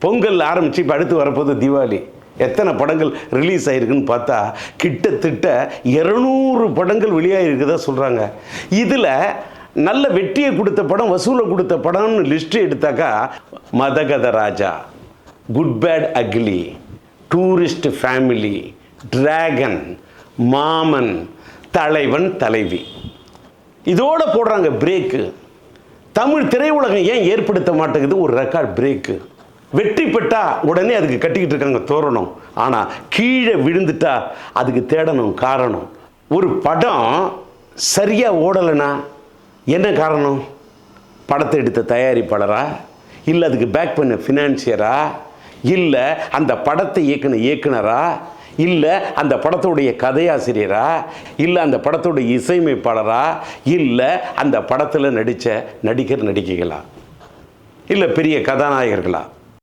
பொங்கல் ஆரம்பித்து இப்போ அடுத்து வரப்போது தீபாவளி. எத்தனை படங்கள் ரிலீஸ் ஆகிருக்குன்னு பார்த்தா கிட்டத்தட்ட 200 படங்கள் வெளியாகிருக்குதா சொல்கிறாங்க. இதில் நல்ல வெற்றியை கொடுத்த படம், வசூலை கொடுத்த படம்னு லிஸ்ட்டு எடுத்தாக்கா Madhagaja Raja, good bad ugly, tourist family, dragon, Maaman, Thalaivan தலைவி, இதோட போடுறாங்க பிரேக்கு. தமிழ் திரையுலகம் ஏன் ஏற்படுத்த மாட்டேங்குது ஒரு ரெக்கார்ட் பிரேக்கு? வெற்றி பெற்றா உடனே அதுக்கு கட்டிக்கிட்டு இருக்காங்க தோரணம். ஆனால் கீழே விழுந்துட்டா அதுக்கு தேடணும் காரணம். ஒரு படம் சரியாக ஓடலைன்னா என்ன காரணம்? படத்தை எடுத்த தயாரிப்பாளரா, இல்லை அதுக்கு பேக் பண்ண ஃபினான்சியரா, இல்லை அந்த படத்தை இயக்குன இயக்குனரா, இல்லை அந்த படத்துடைய கதையாசிரியரா, இல்லை அந்த படத்துடைய இசையமைப்பாளரா, இல்லை அந்த படத்தில் நடித்த நடிகர் நடிகைகளா, இல்லை பெரிய கதாநாயகர்களா?